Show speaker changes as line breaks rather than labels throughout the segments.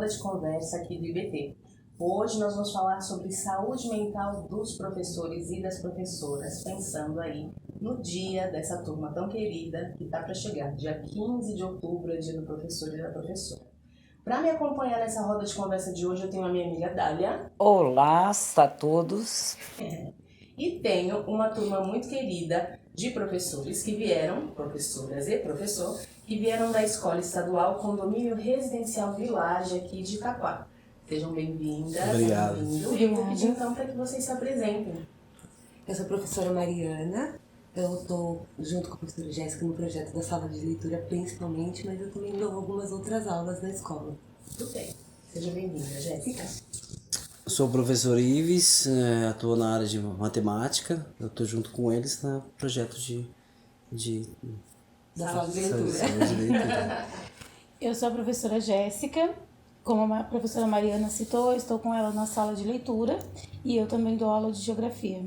roda de conversa aqui do IBT. Hoje nós vamos falar sobre saúde mental dos professores e das professoras, pensando aí no dia dessa turma tão querida que está para chegar, dia 15 de outubro, é dia do professor e da professora. Para me acompanhar nessa roda de conversa de hoje, eu tenho a minha amiga Dália.
Olá a todos.
E tenho uma turma muito querida de professores que vieram, professoras e professor, que vieram da Escola Estadual Condomínio Residencial Village aqui de Itaquá. Sejam bem-vindas.
Obrigado.
E eu vou pedir então para que vocês se apresentem.
Eu sou a professora Mariana, eu estou junto com a professora Jéssica no projeto da sala de leitura principalmente, mas eu também dou algumas outras aulas na escola.
Tudo bem. Seja bem-vinda, Jéssica.
Eu sou o professor Ives, atuo na área de matemática, eu estou junto com eles no projeto
Da sala de leitura.
sala de leitura.
Eu sou a professora Jéssica, como a professora Mariana citou, eu estou com ela na sala de leitura e eu também dou aula de geografia.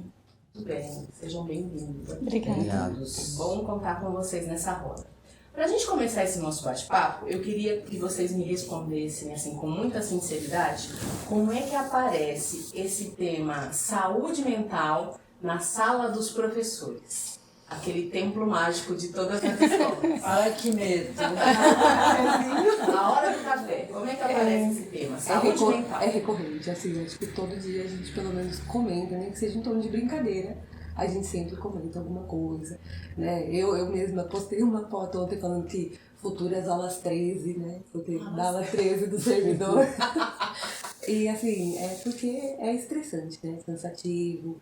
Tudo bem, sejam bem-vindos.
Obrigada.
Obrigado.
Bom contar com vocês nessa roda. Para a gente começar esse nosso bate-papo, eu queria que vocês me respondessem, assim, com muita sinceridade, como é que aparece esse tema saúde mental na sala dos professores? Aquele templo mágico de todas as escolas.
Ai, que medo.
Na hora do café, como é que aparece esse tema? Saúde mental.
É recorrente, assim, acho que todo dia a gente pelo menos comenta, nem que seja em tom de brincadeira, a gente sempre comenta alguma coisa, né? Eu mesma postei uma foto ontem falando que futuras aulas 13, né? Porque da aula 13 do servidor. E assim, é porque é estressante, né? Cansativo.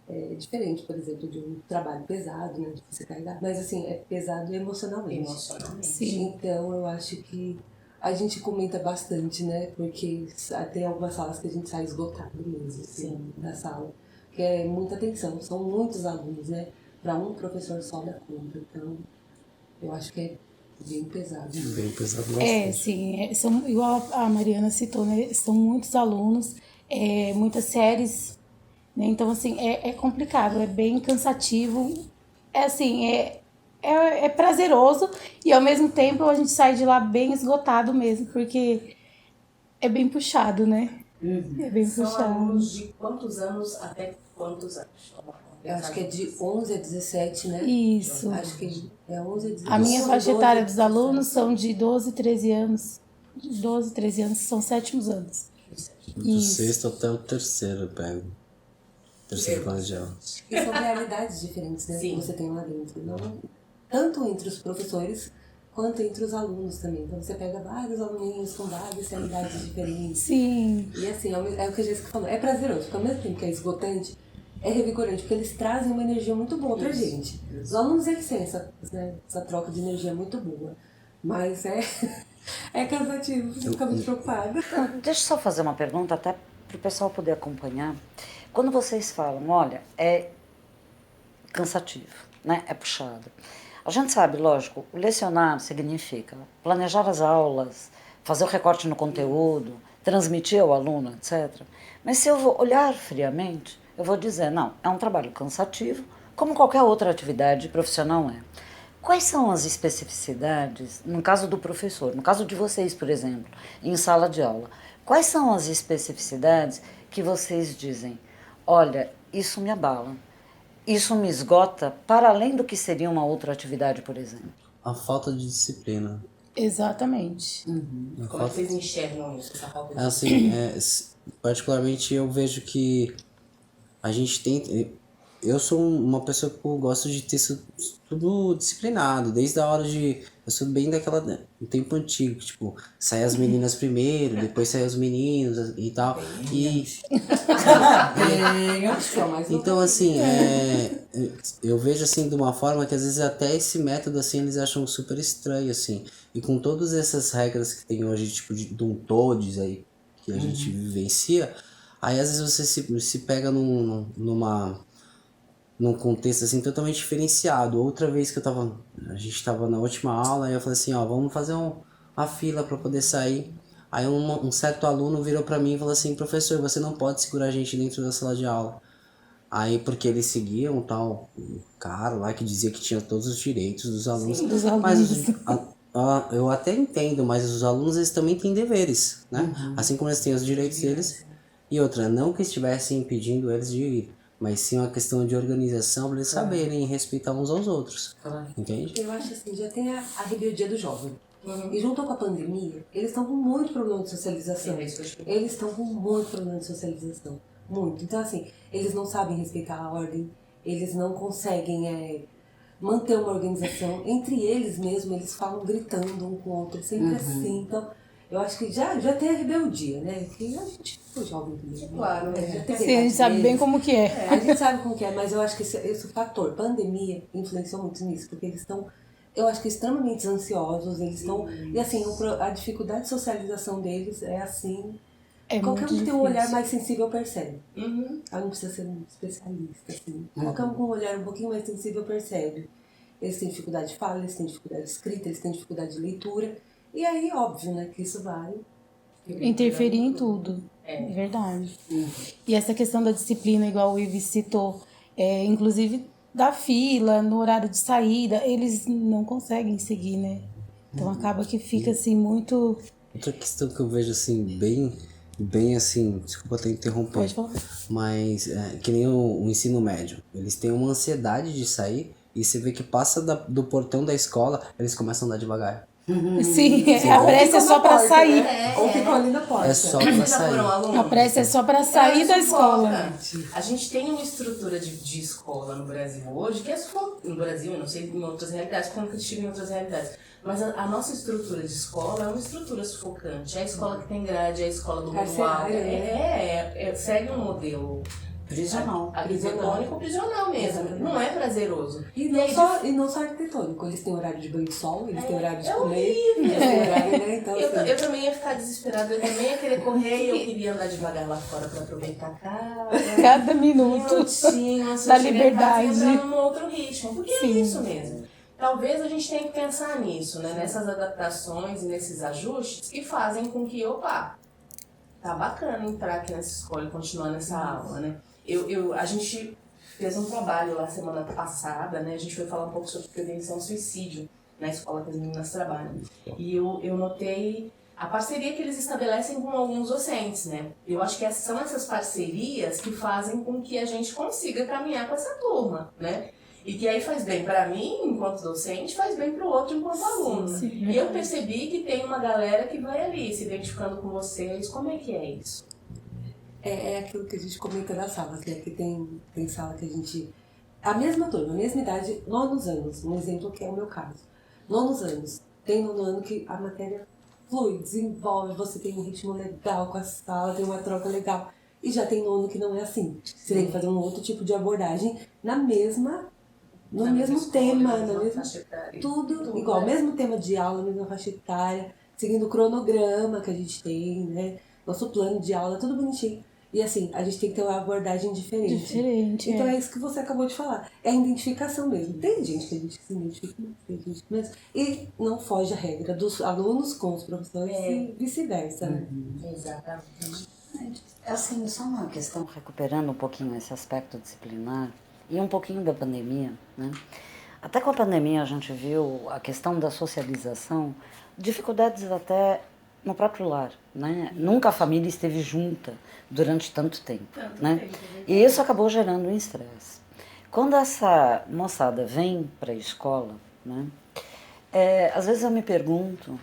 É diferente, por exemplo, de um trabalho pesado, né, de você carregar. Mas, assim, é pesado emocionalmente.
Sim.
Então, eu acho que a gente comenta bastante, né? Porque tem algumas salas que a gente sai esgotado mesmo, assim, da sala. Que é muita atenção, são muitos alunos, né? Para um professor só da conta. Então, eu acho que é bem pesado.
Bem pesado bastante.
Sim, são, igual a Mariana citou, né? São muitos alunos, muitas séries, né? Então, assim, é complicado, é bem cansativo. É assim, é prazeroso e, ao mesmo tempo, a gente sai de lá bem esgotado mesmo, porque é bem puxado, né? É bem
São
puxado.
alunos de quantos anos até quantos anos?
Eu acho que é de 11 a 17, né?
Isso.
Acho que é 11 a 17.
A minha faixa etária dos
12,
alunos são de 12, 13 anos. De 12, 13 anos, são 7º anos.
Do
Isso.
sexto até o terceiro eu pego. Terceiro colegial.
E são realidades diferentes, né?
Sim.
Que você tem lá dentro. Não, tanto entre os professores, quanto entre os alunos também. Então você pega vários aluninhos com várias realidades diferentes.
Sim.
E assim, é o que a Jéssica falou, é prazeroso, porque ao mesmo tempo que é esgotante, é revigorante, porque eles trazem uma energia muito boa pra gente. Os alunos, eles têm essa troca de energia muito boa. Mas é cansativo, você fica muito preocupada.
Deixa eu só fazer uma pergunta, até para o pessoal poder acompanhar. Quando vocês falam, olha, é cansativo, né? É puxado. A gente sabe, lógico, o lecionar significa planejar as aulas, fazer o recorte no conteúdo, transmitir ao aluno, etc. Mas se eu vou olhar friamente, eu vou dizer, não, é um trabalho cansativo, como qualquer outra atividade profissional é. Quais são as especificidades, no caso do professor, no caso de vocês, por exemplo, em sala de aula, quais são as especificidades que vocês dizem, olha, isso me abala, isso me esgota para além do que seria uma outra atividade, por exemplo?
A falta de disciplina.
Exatamente.
Como é que vocês enxergam isso, essa falta de
Assim, particularmente eu vejo que a gente tem... Eu sou uma pessoa que eu gosto de ter isso tudo disciplinado, desde a hora de... Eu sou bem daquela... do tempo antigo, que, tipo, sai as meninas primeiro, depois sai os meninos e tal. Então, assim, eu vejo, assim, de uma forma que às vezes até esse método, assim, eles acham super estranho, assim. E com todas essas regras que tem hoje, tipo, de um todes aí, que a gente vivencia, aí às vezes você se pega num contexto assim totalmente diferenciado. Outra vez que a gente tava na última aula, aí eu falei assim, ó, vamos fazer uma fila para poder sair. Aí um certo aluno virou para mim e falou assim, professor, você não pode segurar a gente dentro da sala de aula. Aí porque eles seguiam um cara lá que dizia que tinha todos os direitos dos alunos.
Sim, dos alunos.
Mas eu até entendo, mas os alunos eles também têm deveres, né? Assim como eles têm os direitos deles. E outra, não que estivessem impedindo eles de ir, mas sim uma questão de organização para eles saberem respeitar uns aos outros. Entende?
Eu acho assim, já tem a rebeldia do jovem. E junto com a pandemia, eles estão com muito problema de socialização. Eles estão com muito problema de socialização. Muito. Então, assim, eles não sabem respeitar a ordem, eles não conseguem manter uma organização. Entre eles mesmo, eles falam gritando um com o outro, sempre assim. Então, eu acho que já tem a rebeldia, né? Que a gente foi jovem também.
Claro,
Já teve
Sim, a gente sabe bem como que é.
a gente sabe como que é, mas eu acho que esse fator pandemia influenciou muito nisso, porque eles estão, eu acho que extremamente ansiosos, eles estão, e assim, a dificuldade de socialização deles é assim,
É
qualquer um
muito
que tem um olhar
difícil.
mais sensível percebe. Ela não precisa ser um especialista, assim. Qualquer um com um olhar um pouquinho mais sensível percebe. Eles têm dificuldade de fala, eles têm dificuldade de escrita, eles têm dificuldade de leitura, e aí, óbvio, né, que isso vai...
Interferir em tudo. É verdade. E essa questão da disciplina, igual o Ives citou, inclusive da fila, no horário de saída, eles não conseguem seguir, né? Então acaba que fica assim muito.
Outra questão que eu vejo assim, bem assim, desculpa até interromper,
Pode falar.
mas que nem o ensino médio, eles têm uma ansiedade de sair e você vê que passa do portão da escola, eles começam a andar devagar.
Sim, a pressa é só pra sair.
Né? Ou ficam ali na porta.
É só
Vocês
pra
já
sair.
foram alunos?
A pressa é só pra sair da escola.
A gente tem uma estrutura de escola no Brasil hoje, que é no Brasil, eu não sei em outras realidades, porque eu nunca estive em outras realidades. Mas a nossa estrutura de escola é uma estrutura sufocante. É a escola que tem grade, é a escola do manual. Segue um modelo
Prisional.
arquitetônico prisional mesmo.
Exatamente.
Não é prazeroso.
E não só arquitetônico, eles têm horário de banho de sol, eles têm horário de comer,
horrível.
eles têm horário, né? Então, assim,
Eu também ia ficar desesperada, eu também ia querer correr e eu queria andar devagar lá fora pra aproveitar a casa.
Cada minuto
Minutinho, assim,
da
chegar em casa e
liberdade.
entrar num outro ritmo. Porque é
Sim.
isso mesmo. Talvez a gente tenha que pensar nisso, né? Nessas adaptações e nesses ajustes que fazem com que, opa, tá bacana entrar aqui nessa escola e continuar nessa aula, né? A gente fez um trabalho lá semana passada, né? A gente foi falar um pouco sobre prevenção ao suicídio na escola que as meninas trabalham. E eu notei a parceria que eles estabelecem com alguns docentes, né? Eu acho que são essas parcerias que fazem com que a gente consiga caminhar com essa turma, né? E que aí faz bem para mim, enquanto docente, faz bem para o outro enquanto aluno.
Sim.
E eu percebi que tem uma galera que vai ali se identificando com vocês. Como é que é isso?
é aquilo que a gente comenta nas salas, né? Que tem sala que a gente... A mesma turma, a mesma idade, 9 anos, um exemplo que é o meu caso. 9 anos, tem 9 ano que a matéria flui, desenvolve, você tem um ritmo legal com a sala, tem uma troca legal. E já tem 9 que não é assim. Você tem que fazer um outro tipo de abordagem no mesmo tema, tudo igual, mesmo tema de aula, mesma faixa etária, seguindo o cronograma que a gente tem, né? Nosso plano de aula, tudo bonitinho. E assim, a gente tem que ter uma abordagem diferente. Então é isso que você acabou de falar. É a identificação mesmo. Tem gente que a gente se identifica, tem gente que mesmo. E não foge a regra dos alunos com os professores e vice-versa, né?
Exatamente.
Assim, só uma questão, recuperando um pouquinho esse aspecto disciplinar e um pouquinho da pandemia, né? Até com a pandemia a gente viu a questão da socialização, dificuldades até no próprio lar, né? Nunca a família esteve junta durante tanto tempo, né? E isso acabou gerando um estresse. Quando essa moçada vem para a escola, né? Às vezes eu me pergunto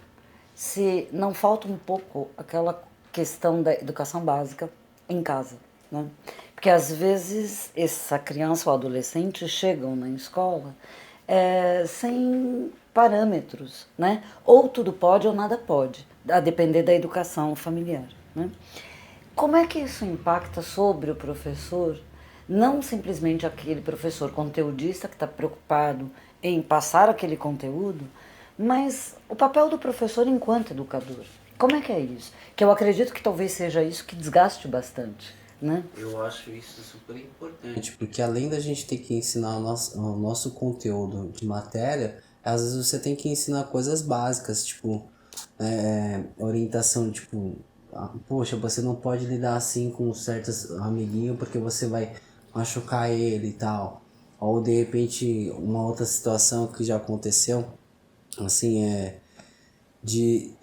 se não falta um pouco aquela questão da educação básica em casa, né? Porque às vezes essa criança ou adolescente chegam na escola sem parâmetros, né? Ou tudo pode ou nada pode, a depender da educação familiar, né? Como é que isso impacta sobre o professor? Não simplesmente aquele professor conteudista que está preocupado em passar aquele conteúdo, mas o papel do professor enquanto educador. Como é que é isso? Que eu acredito que talvez seja isso que desgaste bastante, né?
Eu acho isso super importante, porque além da gente ter que ensinar o nosso conteúdo de matéria, às vezes você tem que ensinar coisas básicas, tipo, orientação, tipo, poxa, você não pode lidar assim com certos amiguinhos porque você vai machucar ele e tal. Ou de repente, uma outra situação que já aconteceu, assim,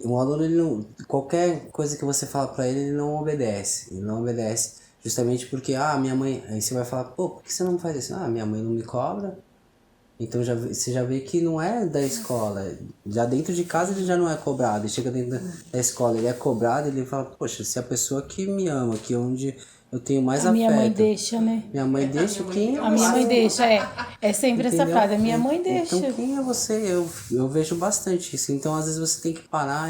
um aluno, ele não, qualquer coisa que você fala pra ele não obedece. Ele não obedece justamente porque, minha mãe... Aí você vai falar, pô, por que você não faz isso? Minha mãe não me cobra. Então você já vê que não é da escola. Já dentro de casa ele já não é cobrado. Ele chega dentro da escola, ele é cobrado, ele fala, poxa, se a pessoa que me ama, que é onde eu tenho mais afeto...
Minha mãe deixa, né?
Minha mãe deixa, quem é
A minha mãe deixa, é sempre essa
Entendeu?
frase, a minha mãe deixa.
Então quem é você? Eu vejo bastante isso. Então às vezes você tem que parar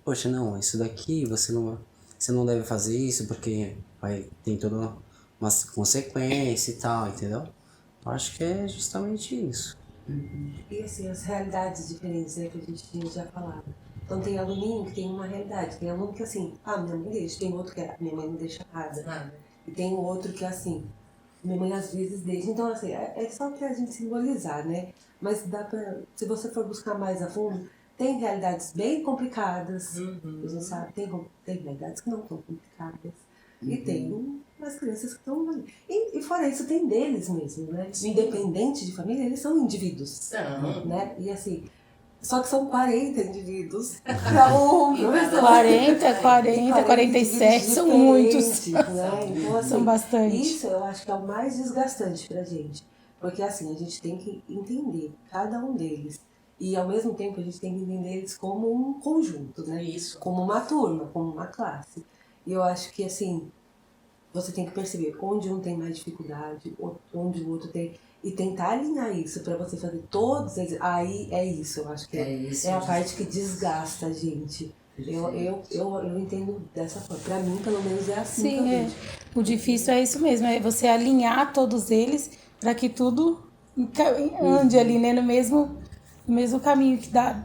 poxa, não, isso daqui você não deve fazer isso porque tem toda uma consequência e tal, entendeu? Eu acho que é justamente isso.
E assim, as realidades diferentes, né, que a gente tinha já falado. Então tem aluninho que tem uma realidade, tem aluno que assim, minha mãe deixa, tem outro que minha mãe não deixa nada. E tem outro que assim, minha mãe às vezes deixa. Então assim, é só pra gente simbolizar, né? Mas dá pra, se você for buscar mais a fundo, tem realidades bem complicadas, a gente sabe, tem realidades que não são complicadas. E tem umas crianças que estão ali. E fora isso, tem deles mesmo, né? Independente de família, eles são indivíduos. Né? E assim, só que são 40 indivíduos para um professor.
40, 47, são muitos.
Né? Então, assim,
são bastante.
Isso eu acho que é o mais desgastante pra gente. Porque assim, a gente tem que entender cada um deles. E ao mesmo tempo a gente tem que entender eles como um conjunto, né?
Isso.
Como uma turma, como uma classe. E eu acho que, assim, você tem que perceber onde um tem mais dificuldade, onde o outro tem... E tentar alinhar isso para você fazer todos eles... Aí é isso, eu acho que é a parte que desgasta a gente. Eu entendo dessa forma. Para mim, pelo menos, é assim.
Sim, o difícil é isso mesmo, é você alinhar todos eles para que tudo ande ali, né, no mesmo caminho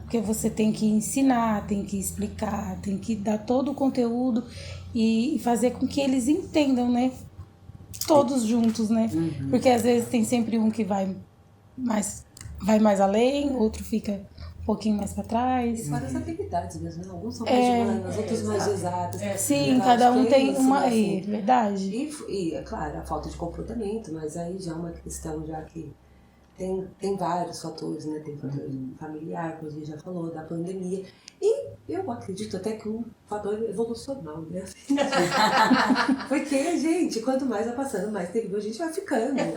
que você tem que ensinar, tem que explicar, tem que dar todo o conteúdo e fazer com que eles entendam, né? Todos juntos, né? Porque às vezes tem sempre um que vai mais além, outro fica um pouquinho mais para trás.
Várias atividades mesmo, né? Alguns são mais humanas, outros mais exatas.
Sim, cada um tem uma...
Assim.
verdade.
E, é claro, a falta de comportamento, mas aí já é uma questão já que... Tem vários fatores, né? Tem fator familiar, como a gente já falou, da pandemia. E eu acredito até que um fator evolucional, né? Porque, gente, quanto mais vai passando, mais terrível a gente vai ficando. Né?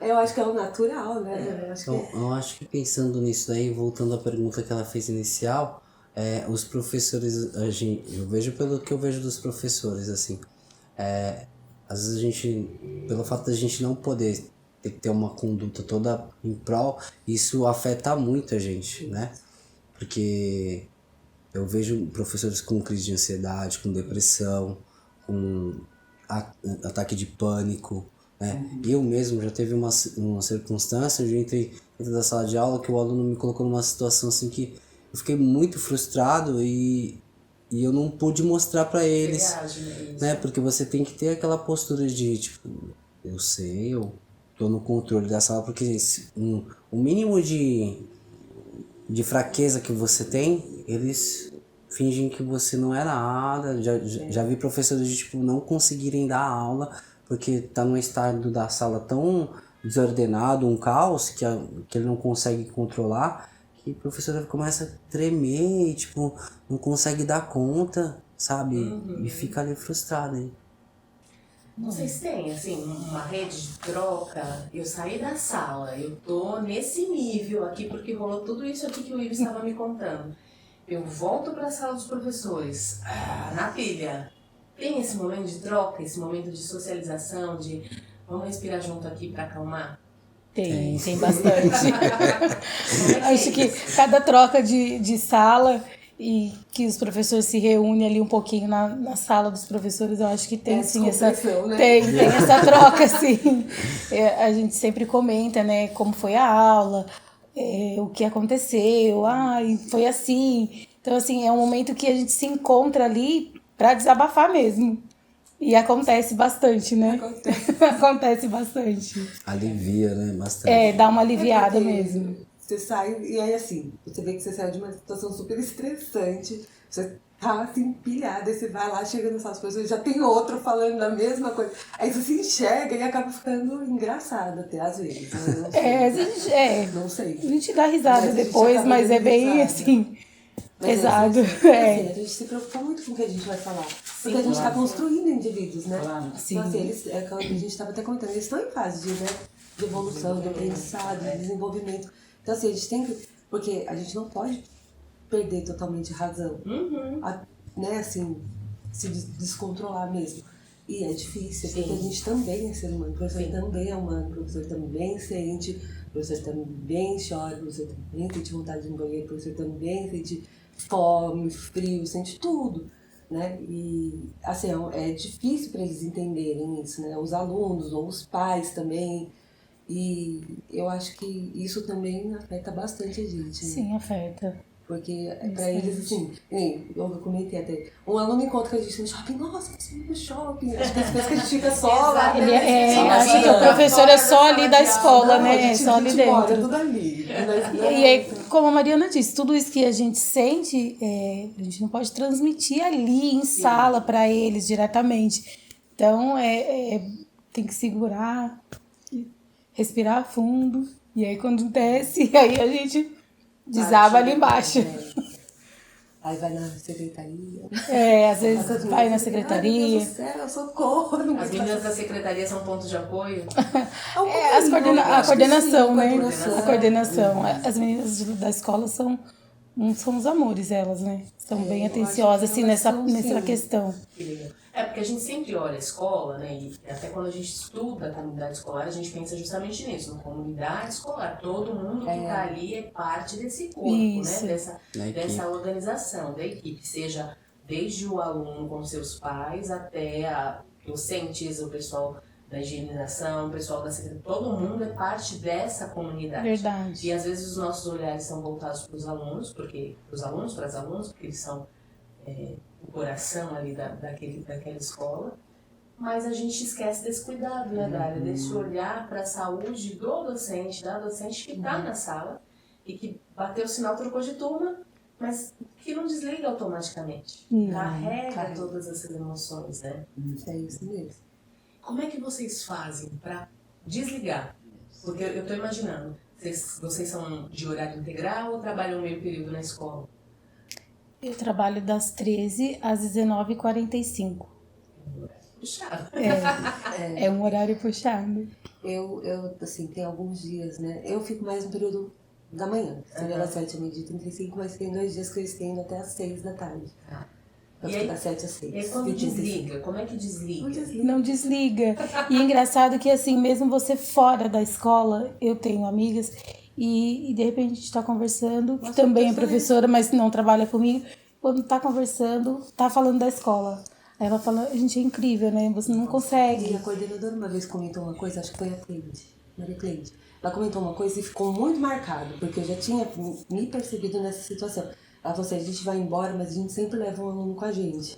Eu acho que é o natural, né?
Eu acho que pensando nisso daí, voltando à pergunta que ela fez inicial, os professores, eu vejo pelo que eu vejo dos professores, assim, às vezes a gente, pelo fato da gente não poder ter que ter uma conduta toda em prol, isso afeta muito a gente, né? Porque eu vejo professores com crise de ansiedade, com depressão, com ataque de pânico, né? Eu mesmo já teve uma circunstância onde eu entrei dentro da sala de aula que o aluno me colocou numa situação assim que eu fiquei muito frustrado e eu não pude mostrar para eles, né? Porque você tem que ter aquela postura de, tipo, eu sei, eu tô no controle da sala, porque o mínimo de fraqueza que você tem, eles fingem que você não é nada. Já vi professores de, tipo, não conseguirem dar aula, porque tá num estado da sala tão desordenado, um caos, que ele não consegue controlar, que o professor começa a tremer e, tipo, não consegue dar conta, sabe? E fica ali frustrado, hein?
Vocês têm, assim, uma rede de troca? Eu saí da sala, eu tô nesse nível aqui, porque rolou tudo isso aqui que o Ives estava me contando. Eu volto para a sala dos professores, na pilha. Tem esse momento de troca, esse momento de socialização, de vamos respirar junto aqui para acalmar?
Tem bastante. Acho que cada troca de sala e que os professores se reúnem ali um pouquinho na sala dos professores, eu acho que tem sim essa,
né?
tem essa troca, sim. A gente sempre comenta, né, como foi a aula, o que aconteceu, foi assim. Então, assim, é um momento que a gente se encontra ali para desabafar mesmo. E acontece bastante, né? Acontece bastante.
Alivia, né? Bastante.
Dá uma aliviada mesmo.
Você sai, e aí assim, você vê que você sai de uma situação super estressante, você tá assim, pilhada, aí você vai lá, chega nessas pessoas, já tem outro falando a mesma coisa. Aí você se enxerga e acaba ficando engraçado até às vezes. Né? Não sei.
A gente dá risada depois, mas é bem assim. pesado.
Assim,
É.
a gente se preocupa muito com o que a gente vai falar. Porque a gente está construindo indivíduos, né?
Claro.
Então, assim, eles, a gente estava até comentando, eles estão em fase de, né, de evolução, de aprendizado, de desenvolvimento. Então, assim, a gente tem que... Porque a gente não pode perder totalmente a razão. Né, assim, se descontrolar mesmo. E é difícil, porque a gente também é ser humano. O professor também é humano, o professor também sente, o professor também chora, o professor também sente vontade de ir no banheiro, o professor também sente fome, frio, sente tudo, né? E, assim, é difícil para eles entenderem isso, né? Os alunos ou os pais também. E eu acho que isso também afeta bastante a gente, né?
Sim, afeta.
Porque pra eles, assim, eu comentei até, um aluno encontra com a gente no shopping, nossa, você no shopping, acho que a gente fica só lá,
Ele
né?
acha que o professor é só ali da escola,
Não,
né?
a
É
gente,
só ali
mora
dentro.
tudo ali.
E aí, como a Mariana disse, tudo isso que a gente sente, a gente não pode transmitir ali em sala para eles diretamente. Então, tem que segurar, respirar fundo. E aí, quando desce, aí a gente desaba ali embaixo.
Aí vai na secretaria.
Às vezes vai na secretaria.
Ai, meu Deus do céu, socorro. Não
As meninas da secretaria são pontos de apoio?
A coordenação, né?
coordenação.
A coordenação. As meninas da escola são uns amores, elas, né? São bem atenciosas, assim, nessa questão.
É porque a gente sempre olha a escola, né? E até quando a gente estuda a comunidade escolar, a gente pensa justamente nisso, na comunidade escolar. Todo mundo que está ali é parte desse corpo,
Isso.
né? Dessa organização, da equipe, seja desde o aluno com seus pais até os cientistas, o pessoal da higienização, o pessoal da secretaria, todo mundo é parte dessa comunidade.
Verdade.
E às vezes os nossos olhares são voltados para os alunos, para as alunas, porque eles são o coração ali daquela escola, mas a gente esquece desse cuidado, né, Dália? Desse olhar para a saúde do docente, da docente que está na sala e que bateu o sinal, trocou de turma, mas que não desliga automaticamente. Carrega todas essas emoções, né?
É isso mesmo.
Como é que vocês fazem para desligar? Porque eu estou imaginando, vocês são de horário integral ou trabalham meio período na escola?
Eu trabalho das 13 às 19h45.
Puxado.
É um horário puxado.
Eu, assim, tem alguns dias, né? Eu fico mais no período da manhã. Seria das 7 a meio-dia 35, mas tem 2 dias que eu estendo até às 6 da tarde. Eu fico das 7 às 6.
E aí quando desliga, como é que desliga?
Não desliga. E é engraçado que, assim, mesmo você fora da escola, eu tenho amigas, e de repente a gente está conversando, que também é professora, mas não trabalha comigo, quando está conversando, está falando da escola. Aí ela fala, a gente, é incrível, né? Você não
E
consegue.
a coordenadora uma vez comentou uma coisa, acho que foi a Cleide, Maria Cleide. Ela comentou uma coisa e ficou muito marcado, porque eu já tinha me percebido nessa situação. Ela falou assim, a gente vai embora, mas a gente sempre leva um aluno com a gente.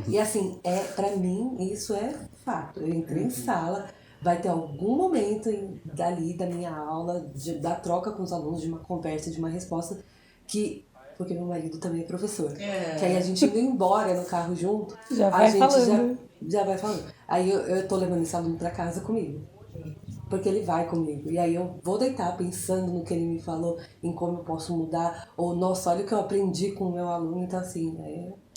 E assim, pra mim, isso é fato. Eu entrei em sala, vai ter algum momento dali da minha aula, da troca com os alunos, de uma conversa, de uma resposta, porque meu marido também é professor. Que aí a gente indo embora no carro junto,
Já
a
vai
gente
falando.
já vai falando. Aí eu tô levando esse aluno pra casa comigo. Porque ele vai comigo. E aí eu vou deitar pensando no que ele me falou, em como eu posso mudar. Ou, nossa, olha o que eu aprendi com o meu aluno. Então, assim,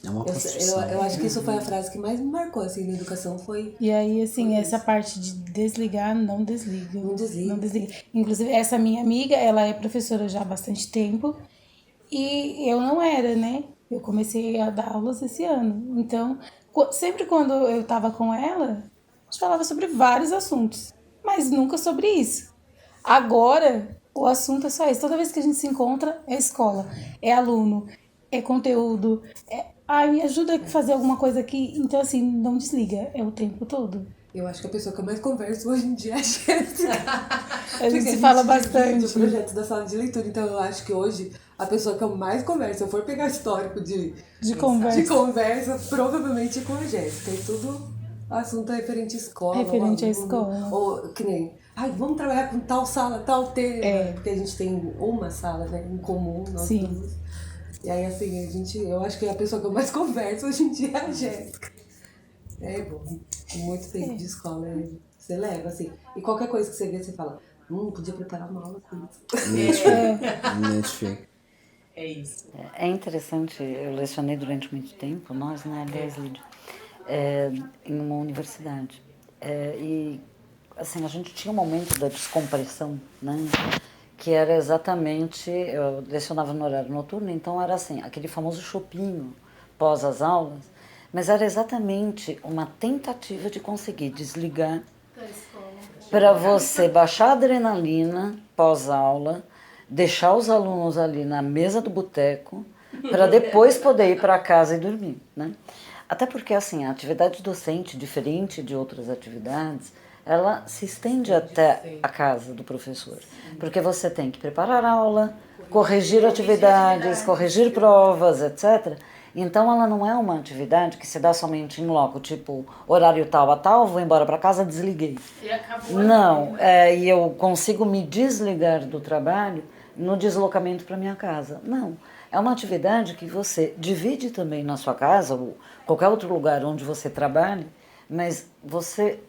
É uma construção.
eu acho que isso foi a frase que mais me marcou, assim, na educação. Foi
E aí, assim, essa parte de desligar, não desliga.
Não desliga.
Não desliga. Inclusive, essa minha amiga, ela é professora já há bastante tempo. E eu não era, né? Eu comecei a dar aulas esse ano. Então, sempre quando eu tava com ela, a gente falava sobre vários assuntos. Mas nunca sobre isso. Agora, o assunto é só esse. Toda vez que a gente se encontra, é escola, é aluno, é conteúdo. Me ajuda a fazer alguma coisa aqui. Então, assim, não desliga. É o tempo todo.
Eu acho que a pessoa que eu mais converso hoje em dia é a Jéssica.
A gente se fala
divide
bastante.
o projeto da sala de leitura. Então, eu acho que hoje a pessoa que eu mais converso, se eu for pegar histórico de conversa, provavelmente é com a Jéssica. E tudo assunto referente à escola.
Referente à escola.
Ou que nem, vamos trabalhar com tal sala, tal tema. Porque a gente tem uma sala, né, em comum, nós
Sim.
duas. E aí, assim, eu acho que a pessoa que eu mais converso hoje em dia é a Jéssica. É bom. Muito tempo de escola, você leva, assim. E qualquer coisa que você vê, você fala, podia preparar uma aula com isso.
Identifica.
É isso.
É interessante, eu lecionei durante muito tempo, nós, né, aliás, Lídia, em uma universidade. E, assim, a gente tinha um momento da descompressão, né, que era exatamente, eu lecionava no horário noturno, então era assim, aquele famoso chopinho pós as aulas, mas era exatamente uma tentativa de conseguir desligar para você baixar a adrenalina pós-aula, deixar os alunos ali na mesa do boteco, para depois poder ir para casa e dormir, né? Até porque, assim, a atividade docente, diferente de outras atividades, ela se estende até a casa do professor. Porque você tem que preparar a aula, corrigir atividades, corrigir provas, etc. Então, ela não é uma atividade que se dá somente em loco, tipo, horário tal a tal, vou embora para casa, desliguei.
E acabou.
Não, e eu consigo me desligar do trabalho no deslocamento para minha casa. Não, é uma atividade que você divide também na sua casa ou qualquer outro lugar onde você trabalhe, mas você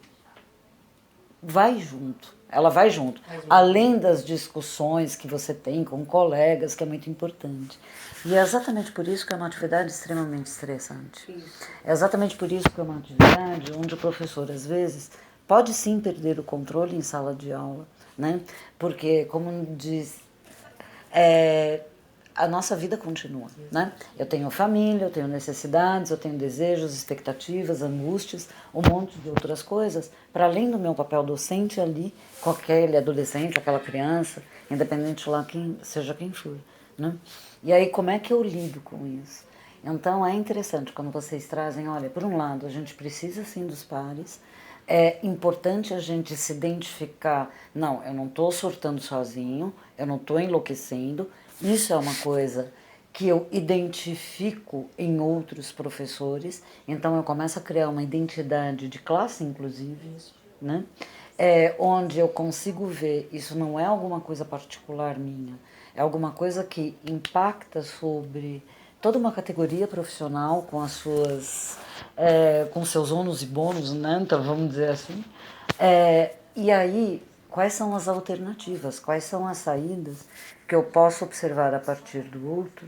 vai junto, ela vai junto. Além das discussões que você tem com colegas, que é muito importante. E é exatamente por isso que é uma atividade extremamente estressante. É exatamente por isso que é uma atividade onde o professor, às vezes, pode sim perder o controle em sala de aula, né? Porque, como diz, a nossa vida continua, né? Eu tenho família, eu tenho necessidades, eu tenho desejos, expectativas, angústias, um monte de outras coisas, para além do meu papel docente ali, com aquele adolescente, aquela criança, independente lá seja quem for, né? E aí, como é que eu lido com isso? Então, é interessante quando vocês trazem, olha, por um lado, a gente precisa sim dos pares, é importante a gente se identificar, não, eu não estou surtando sozinho, eu não estou enlouquecendo, isso é uma coisa que eu identifico em outros professores, então eu começo a criar uma identidade de classe, inclusive, né? Onde eu consigo ver, isso não é alguma coisa particular minha, é alguma coisa que impacta sobre toda uma categoria profissional com as suas, com seus ônus e bônus, né? Então vamos dizer assim. E aí, quais são as alternativas, quais são as saídas que eu posso observar a partir do outro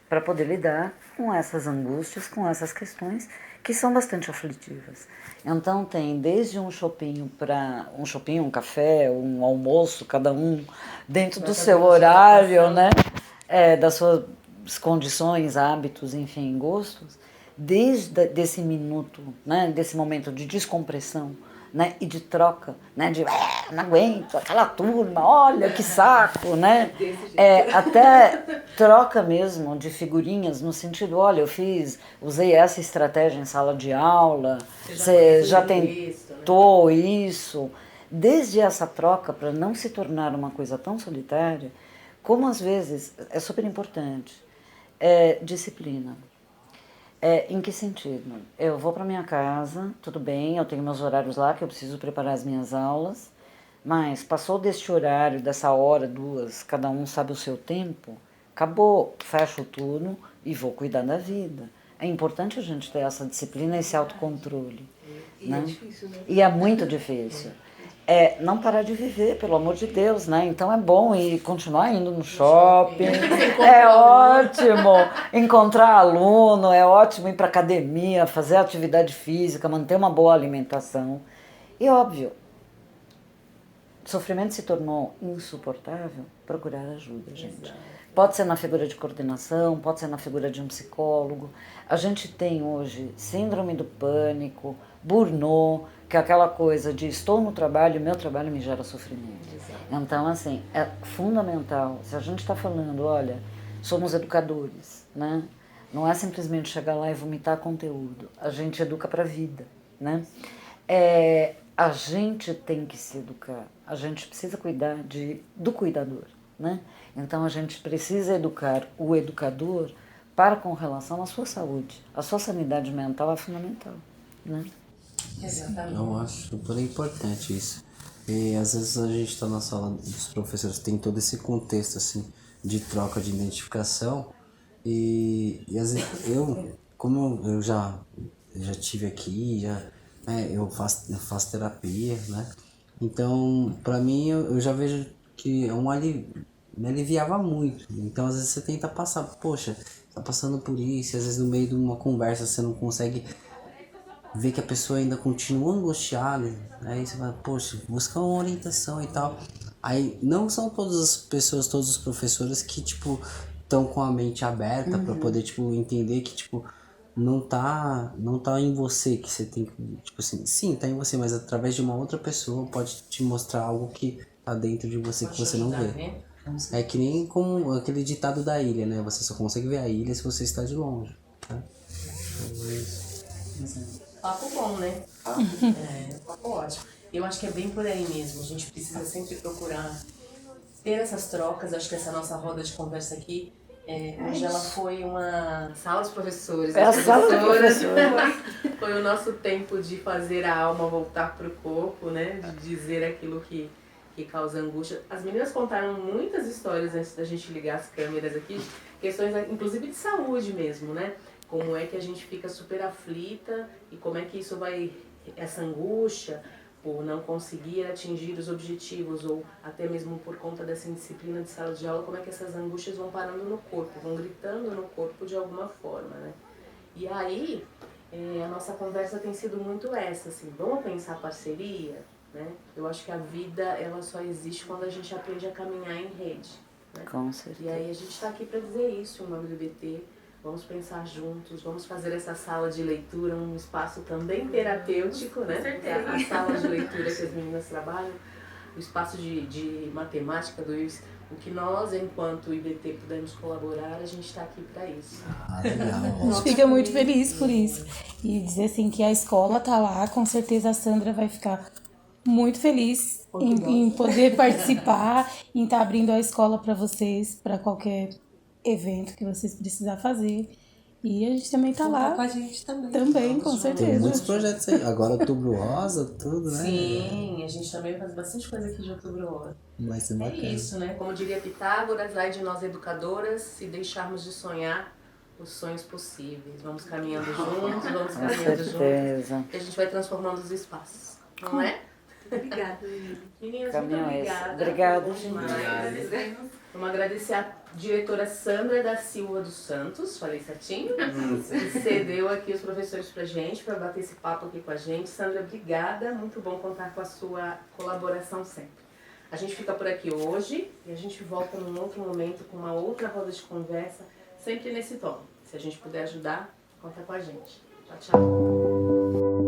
para poder lidar com essas angústias, com essas questões que são bastante aflitivas. Então tem desde um shopping para um café, um almoço, cada um dentro do seu horário, né? Das suas condições, hábitos, enfim, gostos, desde desse minuto, né? Desse momento de descompressão, né, e de troca, né, de não aguento, aquela turma, olha que saco, né, até troca mesmo de figurinhas no sentido, olha, usei essa estratégia em sala de aula, você já tentou isso, desde essa troca para não se tornar uma coisa tão solitária, como às vezes é super importante, disciplina. Em que sentido? Eu vou para minha casa, tudo bem, eu tenho meus horários lá que eu preciso preparar as minhas aulas, mas passou deste horário, dessa hora, duas, cada um sabe o seu tempo, acabou, fecho o turno e vou cuidar da vida. É importante a gente ter essa disciplina e esse autocontrole. Né? É difícil, né? E é muito difícil. Não parar de viver, pelo amor de Deus, né? Então é bom ir continuar indo no shopping, é ótimo encontrar aluno, é ótimo ir para academia, fazer atividade física, manter uma boa alimentação. E óbvio, sofrimento se tornou insuportável, procurar ajuda, gente. Exato. Pode ser na figura de coordenação, pode ser na figura de um psicólogo. A gente tem hoje síndrome do pânico, burnout, que é aquela coisa de estou no trabalho, meu trabalho me gera sofrimento. Exato. Então, assim, é fundamental, se a gente está falando, olha, somos educadores, né? Não é simplesmente chegar lá e vomitar conteúdo, a gente educa para a vida, né? A gente tem que se educar, a gente precisa cuidar do cuidador, né? Então a gente precisa educar o educador para com relação à sua saúde. A sua sanidade mental é fundamental, né?
Exatamente.
Eu acho super importante isso. E às vezes a gente está na sala dos professores, tem todo esse contexto assim de troca de identificação e às vezes como eu já tive aqui, eu faço terapia, né? Então, para mim, eu já vejo que é um alívio, me aliviava muito. Então às vezes você tenta passar, poxa, tá passando por isso, e às vezes no meio de uma conversa você não consegue ver que a pessoa ainda continua angustiada, aí você fala, poxa, busca uma orientação e tal. Aí não são todas as pessoas, todos os professores que, tipo, estão com a mente aberta pra poder, tipo, entender que, tipo, não tá em você que você tem que, tipo assim, sim, tá em você, mas através de uma outra pessoa pode te mostrar algo que tá dentro de você que você não vê.
Né?
É que nem como aquele ditado da ilha, né? Você só consegue ver a ilha se você está de longe. Né?
Papo bom, né? Papo ótimo. Eu acho que é bem por aí mesmo. A gente precisa sempre procurar ter essas trocas. Acho que essa nossa roda de conversa aqui, hoje ela foi uma sala de professores.
É a sala de
Foi o nosso tempo de fazer a alma voltar pro corpo, né? De dizer aquilo que causa angústia. As meninas contaram muitas histórias antes da gente ligar as câmeras aqui, questões inclusive de saúde mesmo, né? Como é que a gente fica super aflita e como é que isso vai, essa angústia por não conseguir atingir os objetivos ou até mesmo por conta dessa indisciplina de sala de aula, como é que essas angústias vão parando no corpo, vão gritando no corpo de alguma forma, né? E aí, a nossa conversa tem sido muito essa, assim, vamos pensar parceria, né? Eu acho que a vida, ela só existe quando a gente aprende a caminhar em rede, né?
Com certeza.
E aí a gente está aqui para dizer isso, em nome do IBT. Vamos pensar juntos, vamos fazer essa sala de leitura um espaço também terapêutico, né? A sala de leitura que as meninas trabalham, o espaço de matemática do IFES, o que nós, enquanto IBT, pudermos colaborar, a gente está aqui para isso.
A gente fica muito feliz por isso. E dizer assim que a escola tá lá, com certeza a Sandra vai ficar muito feliz em poder participar, em estar abrindo a escola para vocês, para qualquer evento que vocês precisar fazer. E a gente também tá lá.
Com a gente também.
Também, com
Tem
certeza.
muitos projetos aí. Agora Outubro Rosa, tudo, né?
Sim, a gente também faz bastante coisa aqui de Outubro Rosa.
Vai ser
É
bacana.
isso, né? Como diria Pitágoras, ai de nós educadoras, se deixarmos de sonhar os sonhos possíveis. Vamos caminhando juntos, vamos
Com
caminhando juntos.
certeza.
E a gente vai transformando os espaços, não é?
Obrigada,
Meninas,
Caminho
muito
esse.
obrigada.
Obrigada.
Bom demais. Vamos agradecer a diretora Sandra da Silva dos Santos, falei certinho? Que cedeu aqui os professores pra gente, para bater esse papo aqui com a gente. Sandra, obrigada. Muito bom contar com a sua colaboração sempre. A gente fica por aqui hoje e a gente volta num outro momento com uma outra roda de conversa, sempre nesse tom. Se a gente puder ajudar, conta com a gente. Tchau, tchau.